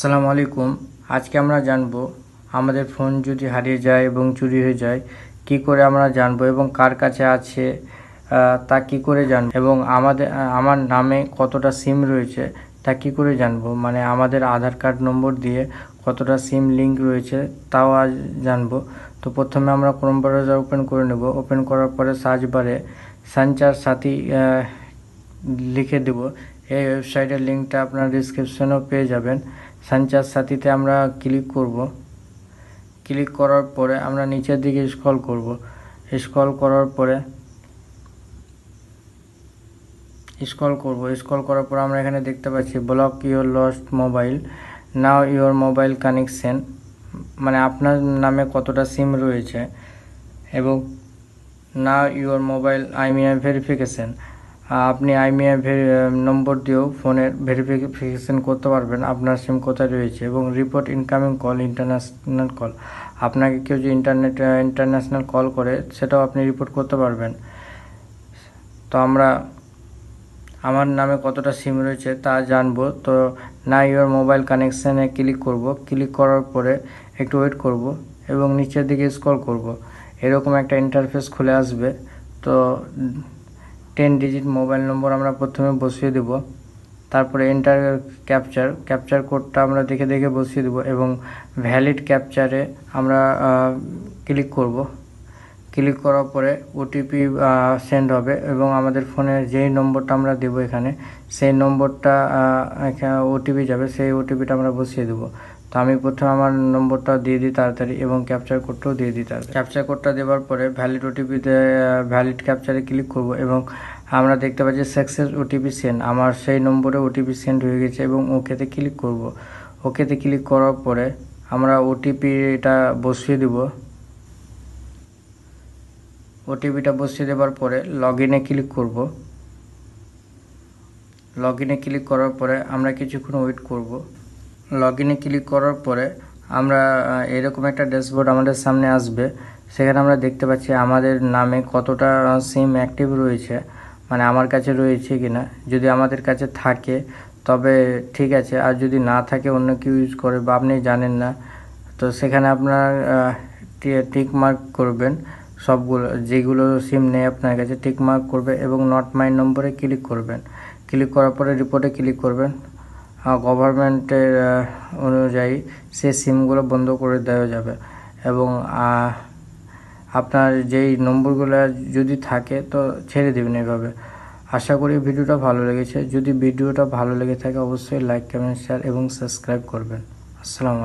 আসসালামু আলাইকুম। আজকে আমরা জানব আমাদের ফোন যদি হারিয়ে যায় এবং চুরি হয়ে যায় কি করে আমরা জানবো এবং কার কাছে আছে তা কি করে জানবো, এবং আমার নামে কতটা সিম রয়েছে তা কি করে জানবো, মানে আমাদের আধার কার্ড নম্বর দিয়ে কতটা সিম লিঙ্ক রয়েছে তাও আজ জানবো। তো প্রথমে আমরা ক্রোম ব্রাউজার ওপেন করে নেব। ওপেন করার পরে সার্চ বারে সঞ্চার সাথী লিখে দেব। এই ওয়েবসাইটের লিঙ্কটা আপনার ডিসক্রিপশনেও পেয়ে যাবেন। সঞ্চার সাথীতে আমরা ক্লিক করব। ক্লিক করার পরে আমরা নিচের দিকে স্ক্রল করব। স্ক্রল করার পরে আমরা এখানে দেখতে পাচ্ছি block your lost mobile, now your mobile connection, মানে আপনার নামে কতটা সিম রয়েছে, এবং নাও ইওর মোবাইল আইএমইআই ভেরিফিকেশন, আপনি আইএমইআই নম্বর দিয়েও ফোনের ভেরিফিকেশন করতে পারবেন আপনার সিম কোথায় রয়েছে। এবং report incoming call, international call, আপনাকে কেউ যে ইন্টারন্যাশনাল কল করে সেটাও আপনি রিপোর্ট করতে পারবেন। তো আমার নামে কতটা সিম রয়েছে তা জানবো। তো না ইওর মোবাইল কানেকশানে ক্লিক করব। ক্লিক করার পরে একটু ওয়েট করব এবং নিচের দিকে স্ক্রল করব। এরকম একটা ইন্টারফেস খুলে আসবে। তো 10 ডিজিট মোবাইল নম্বর আমরা প্রথমে বসিয়ে দেব। তারপরে এন্টার ক্যাপচার কোডটা আমরা দেখে বসিয়ে দেব এবং ভ্যালিড ক্যাপচারে আমরা ক্লিক করব। ক্লিক করার পরে ওটিপি সেন্ড হবে এবং আমাদের ফোনের যেই নম্বরটা আমরা দেব এখানে সেই নম্বরটা ওটিপি যাবে, সেই ওটিপিটা আমরা বসিয়ে দেব। তো আমি প্রথমে আমার নম্বরটা দিয়ে দিই তাড়াতাড়ি এবং ক্যাপচার কোডটাও দিয়ে দিই তাড়াতাড়ি। ক্যাপচার কোডটা দেওয়ার পরে ভ্যালিড ওটিপিতে ভ্যালিড ক্যাপচারে ক্লিক করব এবং আমরা দেখতে পাচ্ছি সাকসেস ওটিপি সেন্ড, আমার সেই নম্বরে ওটিপি সেন্ড হয়ে গেছে এবং ওকেতে ক্লিক করব। ওকেতে ক্লিক করার পরে আমরা ওটিপিটা বসিয়ে দেব। ওটিপিটা বসিয়ে দেওয়ার পরে লগ ইনে ক্লিক করব। লগ ইনে ক্লিক করার পরে আমরা কিছুক্ষণ ওয়েট করব। লগ ইনে ক্লিক করার পরে আমরা এরকম একটা ড্যাশবোর্ড আমাদের সামনে আসবে। সেখানে আমরা দেখতে পাচ্ছি আমাদের নামে কতটা সিম অ্যাক্টিভ রয়েছে, মানে আমার কাছে রয়েছে কিনা। যদি আমাদের কাছে থাকে তবে ঠিক আছে, আর যদি না থাকে অন্য কেউ ইউজ করে বা আপনি জানেন না, তো সেখানে আপনার টিক মার্ক করবেন। সবগুলো যেগুলো সিম নেই আপনার কাছে টিক মার্ক করবে এবং নট মাই নম্বরে ক্লিক করবেন। ক্লিক করার পরে রিপোর্টে ক্লিক করবেন। গভর্নমেন্টের অনুযায়ী সেই সিমগুলো বন্ধ করে দেওয়া যাবে এবং আপনার যেই নম্বরগুলো যদি থাকে তো ছেড়ে দেবেন এভাবে। আশা করি ভিডিওটা ভালো লেগেছে। যদি ভিডিওটা ভালো লেগে থাকে অবশ্যই লাইক, কমেন্ট, শেয়ার এবং সাবস্ক্রাইব করবেন। আসসালামু আলাইকুম।